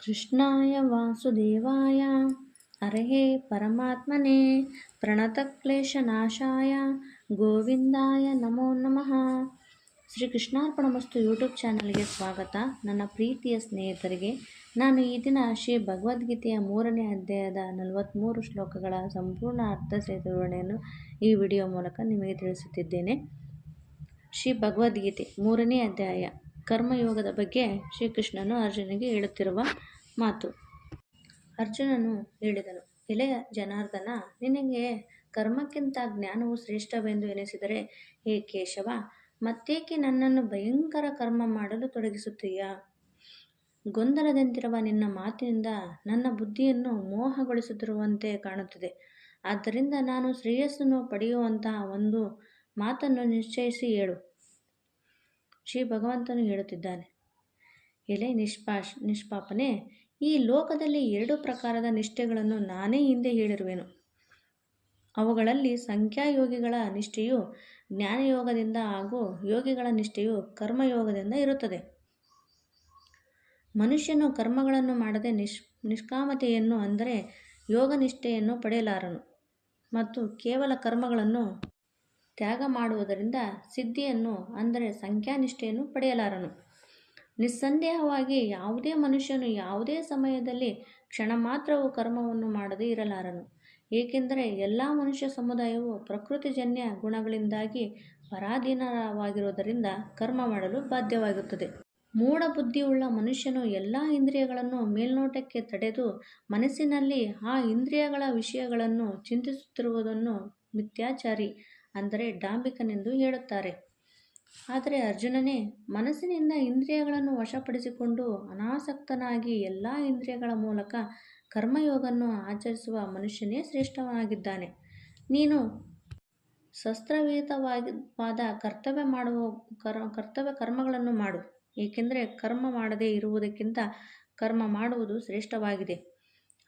ಕೃಷ್ಣಾಯ ವಾಸುದೇವಾಯ ಹರಯೇ ಪರಮಾತ್ಮನೇ ಪ್ರಣತಕ್ಲೇಶನಾಶಾಯ ಗೋವಿಂದಾಯ ನಮೋ ನಮಃ. ಶ್ರೀ ಕೃಷ್ಣಾರ್ಪಣಮಸ್ತು ಯೂಟ್ಯೂಬ್ ಚಾನಲ್ಗೆ ಸ್ವಾಗತ. ನನ್ನ ಪ್ರೀತಿಯ ಸ್ನೇಹಿತರಿಗೆ, ನಾನು ಈ ದಿನ ಶ್ರೀ ಭಗವದ್ಗೀತೆಯ 3ನೇ ಅಧ್ಯಾಯದ 43 ಶ್ಲೋಕಗಳ ಸಂಪೂರ್ಣ ಅರ್ಥ ವಿವರಣೆಯನ್ನು ಈ ವಿಡಿಯೋ ಮೂಲಕ ನಿಮಗೆ ತಿಳಿಸುತ್ತಿದ್ದೇನೆ. ಶ್ರೀ ಭಗವದ್ಗೀತೆ 3ನೇ ಅಧ್ಯಾಯ ಕರ್ಮಯೋಗದ ಬಗ್ಗೆ ಶ್ರೀಕೃಷ್ಣನು ಅರ್ಜುನಿಗೆ ಹೇಳುತ್ತಿರುವ ಮಾತು. ಅರ್ಜುನನು ಹೇಳಿದನು, ಎಲೆಯ ಜನಾರ್ದನ, ನಿನಗೆ ಕರ್ಮಕ್ಕಿಂತ ಜ್ಞಾನವು ಶ್ರೇಷ್ಠವೆಂದು ಎನಿಸಿದರೆ ಹೇ ಕೇಶವ, ಮತ್ತೇಕೆ ನನ್ನನ್ನು ಭಯಂಕರ ಕರ್ಮ ಮಾಡಲು ತೊಡಗಿಸುತ್ತೀಯಾ? ಗೊಂದಲದಂತಿರುವ ನಿನ್ನ ಮಾತಿನಿಂದ ನನ್ನ ಬುದ್ಧಿಯನ್ನು ಮೋಹಗೊಳಿಸುತ್ತಿರುವಂತೆ ಕಾಣುತ್ತದೆ. ಆದ್ದರಿಂದ ನಾನು ಶ್ರೇಯಸ್ಸನ್ನು ಪಡೆಯುವಂತಹ ಒಂದು ಮಾತನ್ನು ನಿಶ್ಚಯಿಸಿ ಹೇಳು. ಶ್ರೀ ಭಗವಂತನು ಹೇಳುತ್ತಿದ್ದಾನೆ, ಎಲೆ ನಿಷ್ಪಾಪನೆ, ಈ ಲೋಕದಲ್ಲಿ 2 ಪ್ರಕಾರದ ನಿಷ್ಠೆಗಳನ್ನು ನಾನೇ ಹಿಂದೆ ಹೇಳಿರುವೆನು. ಅವುಗಳಲ್ಲಿ ಸಂಖ್ಯಾಯೋಗಿಗಳ ನಿಷ್ಠೆಯು ಜ್ಞಾನಯೋಗದಿಂದ ಹಾಗೂ ಯೋಗಿಗಳ ನಿಷ್ಠೆಯು ಕರ್ಮಯೋಗದಿಂದ ಇರುತ್ತದೆ. ಮನುಷ್ಯನು ಕರ್ಮಗಳನ್ನು ಮಾಡದೆ ನಿಷ್ಕಾಮತೆಯನ್ನು ಅಂದರೆ ಯೋಗ ನಿಷ್ಠೆಯನ್ನು ಪಡೆಯಲಾರನು ಮತ್ತು ಕೇವಲ ಕರ್ಮಗಳನ್ನು ತ್ಯಾಗ ಮಾಡುವುದರಿಂದ ಸಿದ್ಧಿಯನ್ನು ಅಂದರೆ ಸಂಖ್ಯಾನಿಷ್ಠೆಯನ್ನು ಪಡೆಯಲಾರನು. ನಿಸ್ಸಂದೇಹವಾಗಿ ಯಾವುದೇ ಮನುಷ್ಯನು ಯಾವುದೇ ಸಮಯದಲ್ಲಿ ಕ್ಷಣ ಮಾತ್ರವೂ ಕರ್ಮವನ್ನು ಮಾಡದೇ ಇರಲಾರನು. ಏಕೆಂದರೆ ಎಲ್ಲ ಮನುಷ್ಯ ಸಮುದಾಯವು ಪ್ರಕೃತಿಜನ್ಯ ಗುಣಗಳಿಂದಾಗಿ ಪರಾಧೀನವಾಗಿರುವುದರಿಂದ ಕರ್ಮ ಮಾಡಲು ಬಾಧ್ಯವಾಗುತ್ತದೆ. ಮೂಢ ಬುದ್ಧಿಯುಳ್ಳ ಮನುಷ್ಯನು ಎಲ್ಲ ಇಂದ್ರಿಯಗಳನ್ನು ಮೇಲ್ನೋಟಕ್ಕೆ ತಡೆದು ಮನಸ್ಸಿನಲ್ಲಿ ಆ ಇಂದ್ರಿಯಗಳ ವಿಷಯಗಳನ್ನು ಚಿಂತಿಸುತ್ತಿರುವುದನ್ನು ಮಿಥ್ಯಾಚಾರಿ ಅಂದರೆ ಡಾಂಬಿಕನೆಂದು ಹೇಳುತ್ತಾರೆ. ಆದರೆ ಅರ್ಜುನನೇ, ಮನಸ್ಸಿನಿಂದ ಇಂದ್ರಿಯಗಳನ್ನು ವಶಪಡಿಸಿಕೊಂಡು ಅನಾಸಕ್ತನಾಗಿ ಎಲ್ಲ ಇಂದ್ರಿಯಗಳ ಮೂಲಕ ಕರ್ಮಯೋಗವನ್ನು ಆಚರಿಸುವ ಮನುಷ್ಯನೇ ಶ್ರೇಷ್ಠನಾಗಿದ್ದಾನೆ. ನೀನು ಶಸ್ತ್ರವಿಹಿತವಾದ ಕರ್ತವ್ಯ ಕರ್ಮಗಳನ್ನು ಮಾಡು, ಏಕೆಂದರೆ ಕರ್ಮ ಮಾಡದೇ ಇರುವುದಕ್ಕಿಂತ ಕರ್ಮ ಮಾಡುವುದು ಶ್ರೇಷ್ಠವಾಗಿದೆ.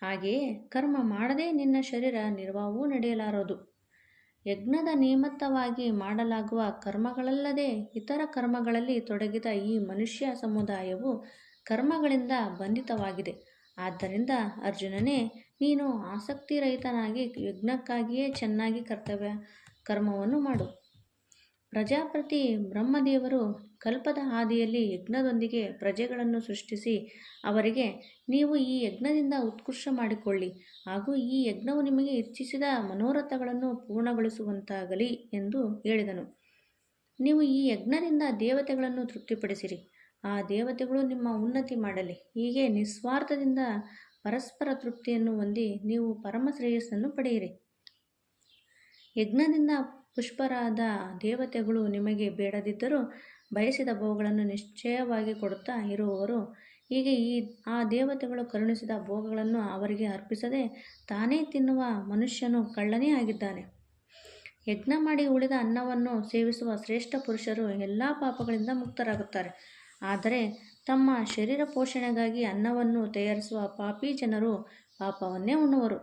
ಹಾಗೆಯೇ ಕರ್ಮ ಮಾಡದೆ ನಿನ್ನ ಶರೀರ ನಿರ್ವಾಹವೂ ನಡೆಯಲಾರದು. ಯಜ್ಞದ ನಿಮಿತ್ತವಾಗಿ ಮಾಡಲಾಗುವ ಕರ್ಮಗಳಲ್ಲದೆ ಇತರ ಕರ್ಮಗಳಲ್ಲಿ ತೊಡಗಿದ ಈ ಮನುಷ್ಯ ಸಮುದಾಯವು ಕರ್ಮಗಳಿಂದ ಬಂಧಿತವಾಗಿದೆ. ಆದ್ದರಿಂದ ಅರ್ಜುನನೇ, ನೀನು ಆಸಕ್ತಿರಹಿತನಾಗಿ ಯಜ್ಞಕ್ಕಾಗಿಯೇ ಚೆನ್ನಾಗಿ ಕರ್ಮವನ್ನು ಮಾಡು. ಪ್ರಜಾಪತಿ ಬ್ರಹ್ಮದೇವರು ಕಲ್ಪದ ಆದಿಯಲ್ಲಿ ಯಜ್ಞದೊಂದಿಗೆ ಪ್ರಜೆಗಳನ್ನು ಸೃಷ್ಟಿಸಿ ಅವರಿಗೆ, ನೀವು ಈ ಯಜ್ಞದಿಂದ ಉತ್ಕರ್ಷ ಮಾಡಿಕೊಳ್ಳಿ ಹಾಗೂ ಈ ಯಜ್ಞವು ನಿಮಗೆ ಇಚ್ಛಿಸಿದ ಮನೋರಥಗಳನ್ನು ಪೂರ್ಣಗೊಳಿಸುವಂತಾಗಲಿ ಎಂದು ಹೇಳಿದನು. ನೀವು ಈ ಯಜ್ಞದಿಂದ ದೇವತೆಗಳನ್ನು ತೃಪ್ತಿಪಡಿಸಿರಿ, ಆ ದೇವತೆಗಳು ನಿಮ್ಮ ಉನ್ನತಿ ಮಾಡಲಿ. ಹೀಗೆ ನಿಸ್ವಾರ್ಥದಿಂದ ಪರಸ್ಪರ ತೃಪ್ತಿಯನ್ನು ಹೊಂದಿ ನೀವು ಪರಮ ಶ್ರೇಯಸ್ಸನ್ನು ಪಡೆಯಿರಿ. ಯಜ್ಞದಿಂದ ಪುಷ್ಪರಾದ ದೇವತೆಗಳು ನಿಮಗೆ ಬೇಡದಿದ್ದರೂ ಬಯಸಿದ ಭೋಗಗಳನ್ನು ನಿಶ್ಚಯವಾಗಿ ಕೊಡುತ್ತಾ ಇರುವವರು. ಹೀಗೆ ಆ ದೇವತೆಗಳು ಕರುಣಿಸಿದ ಭೋಗಗಳನ್ನು ಅವರಿಗೆ ಅರ್ಪಿಸದೆ ತಾನೇ ತಿನ್ನುವ ಮನುಷ್ಯನು ಕಳ್ಳನೇ ಆಗಿದ್ದಾನೆ. ಯಜ್ಞ ಮಾಡಿ ಉಳಿದ ಅನ್ನವನ್ನು ಸೇವಿಸುವ ಶ್ರೇಷ್ಠ ಪುರುಷರು ಎಲ್ಲ ಪಾಪಗಳಿಂದ ಮುಕ್ತರಾಗುತ್ತಾರೆ. ಆದರೆ ತಮ್ಮ ಶರೀರ ಪೋಷಣೆಗಾಗಿ ಅನ್ನವನ್ನು ತಯಾರಿಸುವ ಪಾಪಿ ಜನರು ಪಾಪವನ್ನೇ ಉಣ್ಣುವರು.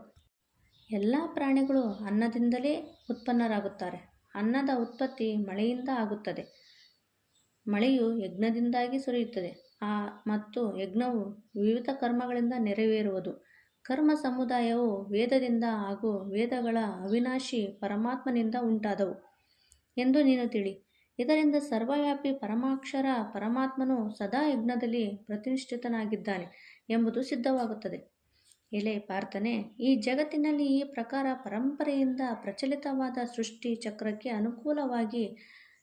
ಎಲ್ಲ ಪ್ರಾಣಿಗಳು ಅನ್ನದಿಂದಲೇ ಉತ್ಪನ್ನರಾಗುತ್ತಾರೆ. ಅನ್ನದ ಉತ್ಪತ್ತಿ ಮಳೆಯಿಂದ ಆಗುತ್ತದೆ. ಮಳೆಯು ಯಜ್ಞದಿಂದಾಗಿ ಸುರಿಯುತ್ತದೆ ಮತ್ತು ಯಜ್ಞವು ವಿವಿಧ ಕರ್ಮಗಳಿಂದ ನೆರವೇರುವುದು. ಕರ್ಮ ಸಮುದಾಯವು ವೇದದಿಂದ ಹಾಗೂ ವೇದಗಳ ಅವಿನಾಶಿ ಪರಮಾತ್ಮನಿಂದ ಉಂಟಾದವು ಎಂದು ನೀನು ತಿಳಿ. ಇದರಿಂದ ಸರ್ವವ್ಯಾಪಿ ಪರಮಾಕ್ಷರ ಪರಮಾತ್ಮನು ಸದಾ ಯಜ್ಞದಲ್ಲಿ ಪ್ರತಿಷ್ಠಿತನಾಗಿದ್ದಾನೆ ಎಂಬುದು ಸಿದ್ಧವಾಗುತ್ತದೆ. ಎಲೆ ಪಾರ್ಥನೆ, ಈ ಜಗತ್ತಿನಲ್ಲಿ ಈ ಪ್ರಕಾರ ಪರಂಪರೆಯಿಂದ ಪ್ರಚಲಿತವಾದ ಸೃಷ್ಟಿ ಚಕ್ರಕ್ಕೆ ಅನುಕೂಲವಾಗಿ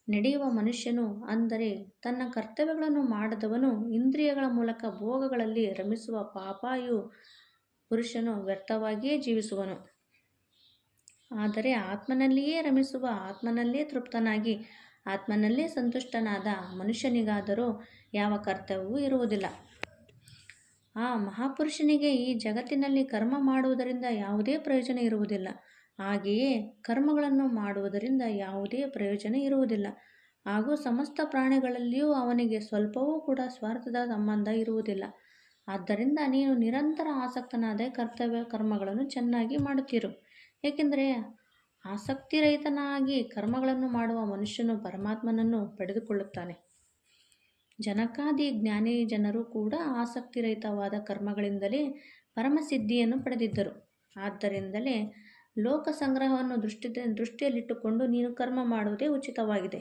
ನಡೆಯುವ ಮನುಷ್ಯನು ಅಂದರೆ ತನ್ನ ಕರ್ತವ್ಯಗಳನ್ನು ಮಾಡದವನು ಇಂದ್ರಿಯಗಳ ಮೂಲಕ ಭೋಗಗಳಲ್ಲಿ ರಮಿಸುವ ಪಾಪಾಯು ಪುರುಷನು ವ್ಯರ್ಥವಾಗಿಯೇ ಜೀವಿಸುವನು. ಆದರೆ ಆತ್ಮನಲ್ಲಿಯೇ ರಮಿಸುವ, ಆತ್ಮನಲ್ಲೇ ತೃಪ್ತನಾಗಿ ಆತ್ಮನಲ್ಲೇ ಸಂತುಷ್ಟನಾದ ಮನುಷ್ಯನಿಗಾದರೂ ಯಾವ ಕರ್ತವ್ಯವೂ ಇರುವುದಿಲ್ಲ. ಆ ಮಹಾಪುರುಷನಿಗೆ ಈ ಜಗತ್ತಿನಲ್ಲಿ ಕರ್ಮ ಮಾಡುವುದರಿಂದ ಯಾವುದೇ ಪ್ರಯೋಜನ ಇರುವುದಿಲ್ಲ. ಹಾಗೆಯೇ ಕರ್ಮಗಳನ್ನು ಮಾಡುವುದರಿಂದ ಯಾವುದೇ ಪ್ರಯೋಜನ ಇರುವುದಿಲ್ಲ ಹಾಗೂ ಸಮಸ್ತ ಪ್ರಾಣಿಗಳಲ್ಲಿಯೂ ಅವನಿಗೆ ಸ್ವಲ್ಪವೂ ಕೂಡ ಸ್ವಾರ್ಥದ ಸಂಬಂಧ ಇರುವುದಿಲ್ಲ. ಆದ್ದರಿಂದ ನೀನು ನಿರಂತರ ಆಸಕ್ತನಾದ ಕರ್ತವ್ಯ ಕರ್ಮಗಳನ್ನು ಚೆನ್ನಾಗಿ ಮಾಡುತ್ತಿರು. ಏಕೆಂದರೆ ಆಸಕ್ತಿರಹಿತನಾಗಿ ಕರ್ಮಗಳನ್ನು ಮಾಡುವ ಮನುಷ್ಯನು ಪರಮಾತ್ಮನನ್ನು ಪಡೆದುಕೊಳ್ಳುತ್ತಾನೆ. ಜನಕಾದಿ ಜ್ಞಾನಿ ಜನರು ಕೂಡ ಆಸಕ್ತಿರಹಿತವಾದ ಕರ್ಮಗಳಿಂದಲೇ ಪರಮಸಿದ್ಧಿಯನ್ನು ಪಡೆದಿದ್ದರು. ಆದ್ದರಿಂದಲೇ ಲೋಕ ಸಂಗ್ರಹವನ್ನು ದೃಷ್ಟಿಯಲ್ಲಿಟ್ಟುಕೊಂಡು ನೀನು ಕರ್ಮ ಮಾಡುವುದೇ ಉಚಿತವಾಗಿದೆ.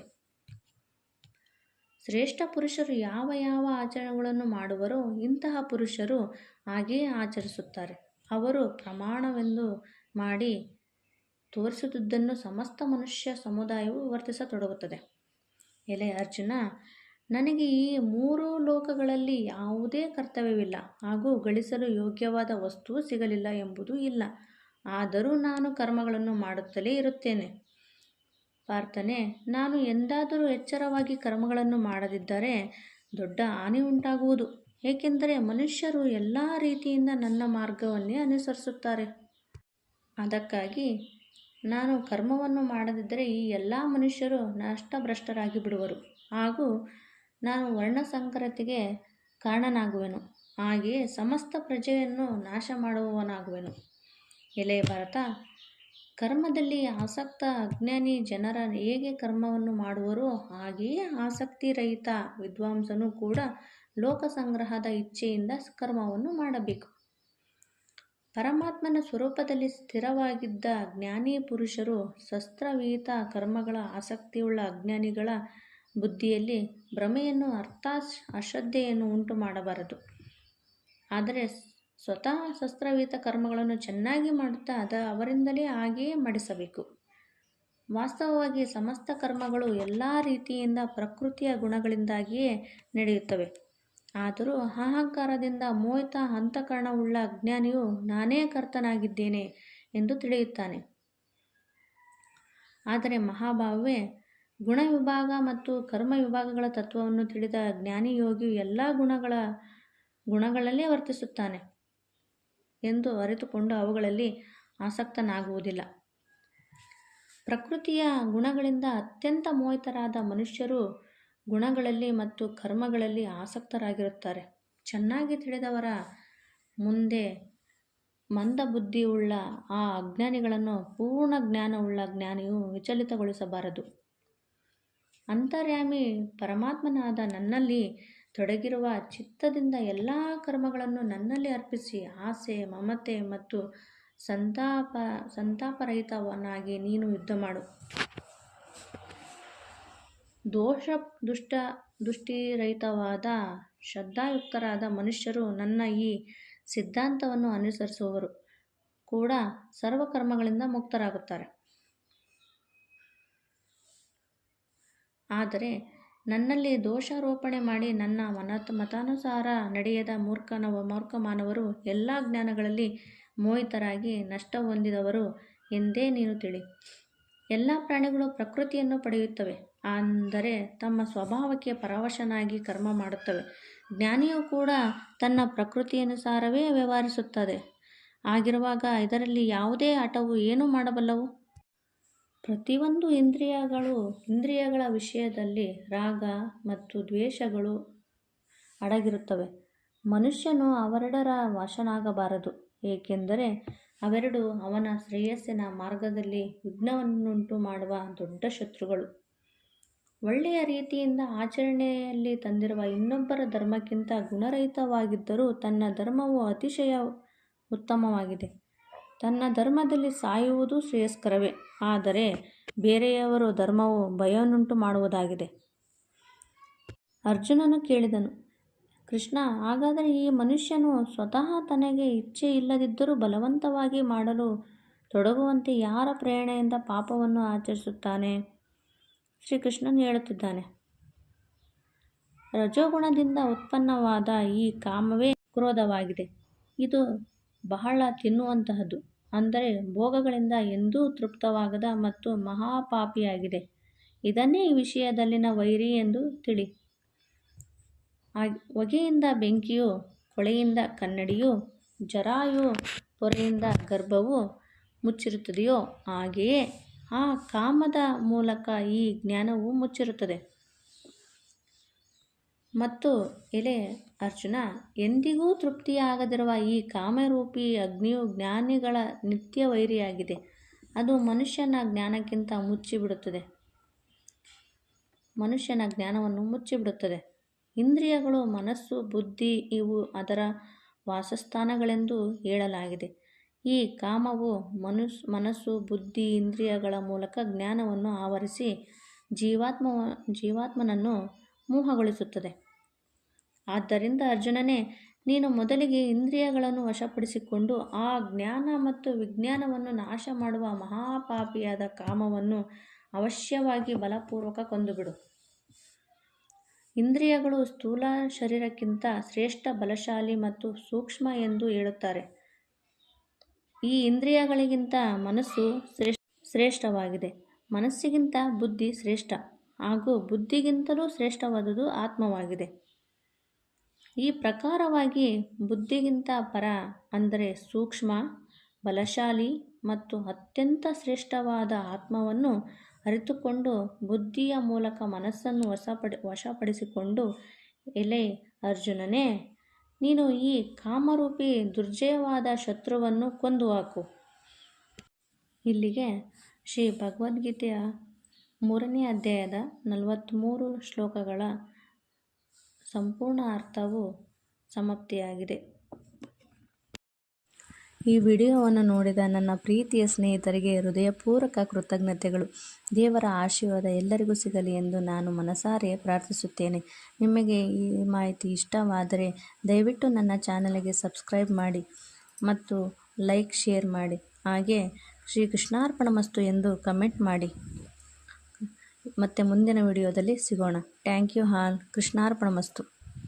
ಶ್ರೇಷ್ಠ ಪುರುಷರು ಯಾವ ಯಾವ ಆಚರಣೆಗಳನ್ನು ಮಾಡುವರೋ ಇಂತಹ ಪುರುಷರು ಹಾಗೆಯೇ ಆಚರಿಸುತ್ತಾರೆ. ಅವರು ಪ್ರಮಾಣವೆಂದು ಮಾಡಿ ತೋರಿಸುವುದನ್ನು ಸಮಸ್ತ ಮನುಷ್ಯ ಸಮುದಾಯವು ವರ್ತಿಸತೊಡಗುತ್ತದೆ. ಎಲೆ ಅರ್ಜುನ, ನನಗೆ ಈ 3 ಲೋಕಗಳಲ್ಲಿ ಯಾವುದೇ ಕರ್ತವ್ಯವಿಲ್ಲ ಹಾಗೂ ಗಳಿಸಲು ಯೋಗ್ಯವಾದ ವಸ್ತುವು ಸಿಗಲಿಲ್ಲ ಎಂಬುದೂ ಇಲ್ಲ. ಆದರೂ ನಾನು ಕರ್ಮಗಳನ್ನು ಮಾಡುತ್ತಲೇ ಇರುತ್ತೇನೆ. ಪಾರ್ಥನೆ, ನಾನು ಎಂದಾದರೂ ಎಚ್ಚರವಾಗಿ ಕರ್ಮಗಳನ್ನು ಮಾಡದಿದ್ದರೆ ದೊಡ್ಡ ಹಾನಿ ಉಂಟಾಗುವುದು. ಏಕೆಂದರೆ ಮನುಷ್ಯರು ಎಲ್ಲ ರೀತಿಯಿಂದ ನನ್ನ ಮಾರ್ಗವನ್ನೇ ಅನುಸರಿಸುತ್ತಾರೆ. ಅದಕ್ಕಾಗಿ ನಾನು ಕರ್ಮವನ್ನು ಮಾಡದಿದ್ದರೆ ಈ ಎಲ್ಲ ಮನುಷ್ಯರು ನಷ್ಟಭ್ರಷ್ಟರಾಗಿ ಬಿಡುವರು ಹಾಗೂ ನಾನು ವರ್ಣಸಂಕರತೆಗೆ ಕಾರಣನಾಗುವೆನು. ಹಾಗೆಯೇ ಸಮಸ್ತ ಪ್ರಜೆಯನ್ನು ನಾಶ ಮಾಡುವವನಾಗುವೆನು. ಎಲೆ ಭರತ, ಕರ್ಮದಲ್ಲಿ ಆಸಕ್ತ ಅಜ್ಞಾನಿ ಜನರ ಹೇಗೆ ಕರ್ಮವನ್ನು ಮಾಡುವರೋ ಹಾಗೆಯೇ ಆಸಕ್ತಿರಹಿತ ವಿದ್ವಾಂಸನು ಕೂಡ ಲೋಕ ಸಂಗ್ರಹದ ಇಚ್ಛೆಯಿಂದ ಕರ್ಮವನ್ನು ಮಾಡಬೇಕು. ಪರಮಾತ್ಮನ ಸ್ವರೂಪದಲ್ಲಿ ಸ್ಥಿರವಾಗಿದ್ದ ಜ್ಞಾನಿ ಪುರುಷರು ಶಸ್ತ್ರವಿಹಿತ ಕರ್ಮಗಳ ಆಸಕ್ತಿಯುಳ್ಳ ಅಜ್ಞಾನಿಗಳ ಬುದ್ಧಿಯಲ್ಲಿ ಭ್ರಮೆಯನ್ನು ಅರ್ಥಾತ್ ಅಶ್ರದ್ಧೆಯನ್ನು ಉಂಟು ಮಾಡಬಾರದು. ಆದರೆ ಸ್ವತಃ ಶಸ್ತ್ರವಿಹಿತ ಕರ್ಮಗಳನ್ನು ಚೆನ್ನಾಗಿ ಮಾಡುತ್ತಾ ಅವರಿಂದಲೇ ಹಾಗೆಯೇ ಮಾಡಿಸಬೇಕು. ವಾಸ್ತವವಾಗಿ ಸಮಸ್ತ ಕರ್ಮಗಳು ಎಲ್ಲ ರೀತಿಯಿಂದ ಪ್ರಕೃತಿಯ ಗುಣಗಳಿಂದಾಗಿಯೇ ನಡೆಯುತ್ತವೆ. ಆದರೂ ಅಹಂಕಾರದಿಂದ ಮೋಹಿತ ಅಂತಃಕರಣವುಳ್ಳ ಅಜ್ಞಾನಿಯು ನಾನೇ ಕರ್ತನಾಗಿದ್ದೇನೆ ಎಂದು ತಿಳಿಯುತ್ತಾನೆ. ಆದರೆ ಮಹಾಭಾವವೇ, ಗುಣ ವಿಭಾಗ ಮತ್ತು ಕರ್ಮ ವಿಭಾಗಗಳ ತತ್ವವನ್ನು ತಿಳಿದ ಜ್ಞಾನಿಯೋಗಿಯು ಎಲ್ಲ ಗುಣಗಳಲ್ಲೇ ವರ್ತಿಸುತ್ತಾನೆ ಎಂದು ಅರಿತುಕೊಂಡು ಅವುಗಳಲ್ಲಿ ಆಸಕ್ತನಾಗುವುದಿಲ್ಲ. ಪ್ರಕೃತಿಯ ಗುಣಗಳಿಂದ ಅತ್ಯಂತ ಮೋಹಿತರಾದ ಮನುಷ್ಯರು ಗುಣಗಳಲ್ಲಿ ಮತ್ತು ಕರ್ಮಗಳಲ್ಲಿ ಆಸಕ್ತರಾಗಿರುತ್ತಾರೆ. ಚೆನ್ನಾಗಿ ತಿಳಿದವರ ಮುಂದೆ ಮಂದಬುದ್ಧಿಯುಳ್ಳ ಆ ಅಜ್ಞಾನಿಗಳನ್ನು ಪೂರ್ಣ ಜ್ಞಾನವುಳ್ಳ ಜ್ಞಾನಿಯು ವಿಚಲಿತಗೊಳಿಸಬಾರದು. ಅಂತರ್ಯಾಮಿ ಪರಮಾತ್ಮನಾದ ನನ್ನಲ್ಲಿ ತೊಡಗಿರುವ ಚಿತ್ತದಿಂದ ಎಲ್ಲ ಕರ್ಮಗಳನ್ನು ನನ್ನಲ್ಲಿ ಅರ್ಪಿಸಿ ಆಸೆ, ಮಮತೆ ಮತ್ತು ಸಂತಾಪರಹಿತವನಾಗಿ ನೀನು ಯುದ್ಧ ಮಾಡು. ದೃಷ್ಟಿರಹಿತವಾದ ಶ್ರದ್ಧಾಯುಕ್ತರಾದ ಮನುಷ್ಯರು ನನ್ನ ಈ ಸಿದ್ಧಾಂತವನ್ನು ಅನುಸರಿಸುವವರು ಕೂಡ ಸರ್ವಕರ್ಮಗಳಿಂದ ಮುಕ್ತರಾಗುತ್ತಾರೆ. ಆದರೆ ನನ್ನಲ್ಲಿ ದೋಷಾರೋಪಣೆ ಮಾಡಿ ನನ್ನ ಮತಾನುಸಾರ ನಡೆಯದ ಮೂರ್ಖ ಮಾನವರು ಎಲ್ಲ ಜ್ಞಾನಗಳಲ್ಲಿ ಮೋಹಿತರಾಗಿ ನಷ್ಟ ಹೊಂದಿದವರು ಎಂದೇ ನೀನು ತಿಳಿ. ಎಲ್ಲ ಪ್ರಾಣಿಗಳು ಪ್ರಕೃತಿಯನ್ನು ಪಡೆಯುತ್ತವೆ, ಅಂದರೆ ತಮ್ಮ ಸ್ವಭಾವಕ್ಕೆ ಪರವಶನಾಗಿ ಕರ್ಮ ಮಾಡುತ್ತವೆ. ಜ್ಞಾನಿಯು ಕೂಡ ತನ್ನ ಪ್ರಕೃತಿಯನುಸಾರವೇ ವ್ಯವಹರಿಸುತ್ತದೆ. ಹಾಗಿರುವಾಗ ಇದರಲ್ಲಿ ಯಾವುದೇ ಹಠವು ಏನು ಮಾಡಬಲ್ಲವು? ಪ್ರತಿಯೊಂದು ಇಂದ್ರಿಯಗಳ ವಿಷಯದಲ್ಲಿ ರಾಗ ಮತ್ತು ದ್ವೇಷಗಳು ಅಡಗಿರುತ್ತವೆ. ಮನುಷ್ಯನು ಅವೆರಡರ ವಶನಾಗಬಾರದು, ಏಕೆಂದರೆ ಅವೆರಡು ಅವನ ಶ್ರೇಯಸ್ಸಿನ ಮಾರ್ಗದಲ್ಲಿ ವಿಘ್ನವನ್ನುಂಟು ಮಾಡುವ ದೊಡ್ಡ ಶತ್ರುಗಳು. ಒಳ್ಳೆಯ ರೀತಿಯಿಂದ ಆಚರಣೆಯಲ್ಲಿ ತಂದಿರುವ ಇನ್ನೊಬ್ಬರ ಧರ್ಮಕ್ಕಿಂತ ಗುಣರಹಿತವಾಗಿದ್ದರೂ ತನ್ನ ಧರ್ಮವು ಅತಿಶಯ ಉತ್ತಮವಾಗಿದೆ. ತನ್ನ ಧರ್ಮದಲ್ಲಿ ಸಾಯುವುದು ಶ್ರೇಯಸ್ಕರವೇ, ಆದರೆ ಬೇರೆಯವರ ಧರ್ಮವು ಭಯವನ್ನುಂಟು ಮಾಡುವುದಾಗಿದೆ. ಅರ್ಜುನನು ಕೇಳಿದನು, ಕೃಷ್ಣ, ಹಾಗಾದರೆ ಈ ಮನುಷ್ಯನು ಸ್ವತಃ ತನಗೆ ಇಚ್ಛೆ ಇಲ್ಲದಿದ್ದರೂ ಬಲವಂತವಾಗಿ ಮಾಡಲು ತೊಡಗುವಂತೆ ಯಾರ ಪ್ರೇರಣೆಯಿಂದ ಪಾಪವನ್ನು ಆಚರಿಸುತ್ತಾನೆ? ಶ್ರೀಕೃಷ್ಣನು ಹೇಳುತ್ತಿದ್ದಾನೆ, ರಜೋಗುಣದಿಂದ ಉತ್ಪನ್ನವಾದ ಈ ಕಾಮವೇ ಕ್ರೋಧವಾಗಿದೆ. ಇದು ಬಹಳ ತಿನ್ನುವಂತಹದ್ದು, ಅಂದರೆ ಭೋಗಗಳಿಂದ ಎಂದೂ ತೃಪ್ತವಾಗದ ಮತ್ತು ಮಹಾಪಾಪಿಯಾಗಿದೆ. ಇದನ್ನೇ ಈ ವಿಷಯದಲ್ಲಿನ ವೈರಿ ಎಂದು ತಿಳಿ. ಹೊಗೆಯಿಂದ ಬೆಂಕಿಯು, ಕೊಳೆಯಿಂದ ಕನ್ನಡಿಯು, ಜರಾಯು ಪೊರೆಯಿಂದ ಗರ್ಭವು ಮುಚ್ಚಿರುತ್ತದೆಯೋ ಹಾಗೆಯೇ ಆ ಕಾಮದ ಮೂಲಕ ಈ ಜ್ಞಾನವು ಮುಚ್ಚಿರುತ್ತದೆ. ಮತ್ತು ಎಲೆ ಅರ್ಜುನ, ಎಂದಿಗೂ ತೃಪ್ತಿಯಾಗದಿರುವ ಈ ಕಾಮರೂಪಿ ಅಗ್ನಿಯು ಜ್ಞಾನಿಗಳ ನಿತ್ಯ ವೈರಿಯಾಗಿದೆ. ಅದು ಮನುಷ್ಯನ ಜ್ಞಾನವನ್ನು ಮುಚ್ಚಿಬಿಡುತ್ತದೆ. ಇಂದ್ರಿಯಗಳು ಮನಸ್ಸು, ಬುದ್ಧಿ ಇವು ಅದರ ವಾಸಸ್ಥಾನಗಳೆಂದು ಹೇಳಲಾಗಿದೆ. ಈ ಕಾಮವು ಮನಸ್ಸು, ಬುದ್ಧಿ, ಇಂದ್ರಿಯಗಳ ಮೂಲಕ ಜ್ಞಾನವನ್ನು ಆವರಿಸಿ ಜೀವಾತ್ಮನನ್ನು ಮೋಹಗೊಳಿಸುತ್ತದೆ. ಆದ್ದರಿಂದ ಅರ್ಜುನನೇ, ನೀನು ಮೊದಲಿಗೆ ಇಂದ್ರಿಯಗಳನ್ನು ವಶಪಡಿಸಿಕೊಂಡು ಆ ಜ್ಞಾನ ಮತ್ತು ವಿಜ್ಞಾನವನ್ನು ನಾಶ ಮಾಡುವ ಮಹಾಪಾಪಿಯಾದ ಕಾಮವನ್ನು ಅವಶ್ಯವಾಗಿ ಬಲಪೂರ್ವಕ ಕೊಂದುಬಿಡು. ಇಂದ್ರಿಯಗಳು ಸ್ಥೂಲ ಶರೀರಕ್ಕಿಂತ ಶ್ರೇಷ್ಠ, ಬಲಶಾಲಿ ಮತ್ತು ಸೂಕ್ಷ್ಮ ಎಂದು ಹೇಳುತ್ತಾರೆ. ಈ ಇಂದ್ರಿಯಗಳಿಗಿಂತ ಮನಸ್ಸು ಶ್ರೇಷ್ಠವಾಗಿದೆ. ಮನಸ್ಸಿಗಿಂತ ಬುದ್ಧಿ ಶ್ರೇಷ್ಠ ಹಾಗೂ ಬುದ್ಧಿಗಿಂತಲೂ ಶ್ರೇಷ್ಠವಾದುದು ಆತ್ಮವಾಗಿದೆ. ಈ ಪ್ರಕಾರವಾಗಿ ಬುದ್ಧಿಗಿಂತ ಪರ ಅಂದರೆ ಸೂಕ್ಷ್ಮ, ಬಲಶಾಲಿ ಮತ್ತು ಅತ್ಯಂತ ಶ್ರೇಷ್ಠವಾದ ಆತ್ಮವನ್ನು ಅರಿತುಕೊಂಡು ಬುದ್ಧಿಯ ಮೂಲಕ ಮನಸ್ಸನ್ನು ವಶಪಡಿಸಿಕೊಂಡು, ಎಲೆ ಅರ್ಜುನನೇ, ನೀನು ಈ ಕಾಮರೂಪಿ ದುರ್ಜಯವಾದ ಶತ್ರುವನ್ನು ಕೊಂದು ಹಾಕು. ಇಲ್ಲಿಗೆ ಶ್ರೀ ಭಗವದ್ಗೀತೆಯ 3ನೇ ಅಧ್ಯಾಯದ 43 ಶ್ಲೋಕಗಳ ಸಂಪೂರ್ಣ ಅರ್ಥವು ಸಮಾಪ್ತಿಯಾಗಿದೆ. ಈ ವಿಡಿಯೋವನ್ನು ನೋಡಿದ ನನ್ನ ಪ್ರೀತಿಯ ಸ್ನೇಹಿತರಿಗೆ ಹೃದಯಪೂರ್ವಕ ಕೃತಜ್ಞತೆಗಳು. ದೇವರ ಆಶೀರ್ವಾದ ಎಲ್ಲರಿಗೂ ಸಿಗಲಿ ಎಂದು ನಾನು ಮನಸಾರೆ ಪ್ರಾರ್ಥಿಸುತ್ತೇನೆ. ನಿಮಗೆ ಈ ಮಾಹಿತಿ ಇಷ್ಟವಾದರೆ ದಯವಿಟ್ಟು ನನ್ನ ಚಾನಲ್ಗೆ ಸಬ್ಸ್ಕ್ರೈಬ್ ಮಾಡಿ ಮತ್ತು ಲೈಕ್, ಶೇರ್ ಮಾಡಿ. ಹಾಗೆ ಶ್ರೀ ಕೃಷ್ಣಾರ್ಪಣಮಸ್ತು ಎಂದು ಕಮೆಂಟ್ ಮಾಡಿ. ಮತ್ತೆ ಮುಂದಿನ ವಿಡಿಯೋದಲ್ಲಿ ಸಿಗೋಣ. Thank you all. ಕೃಷ್ಣಾರ್ಪಣಮಸ್ತು.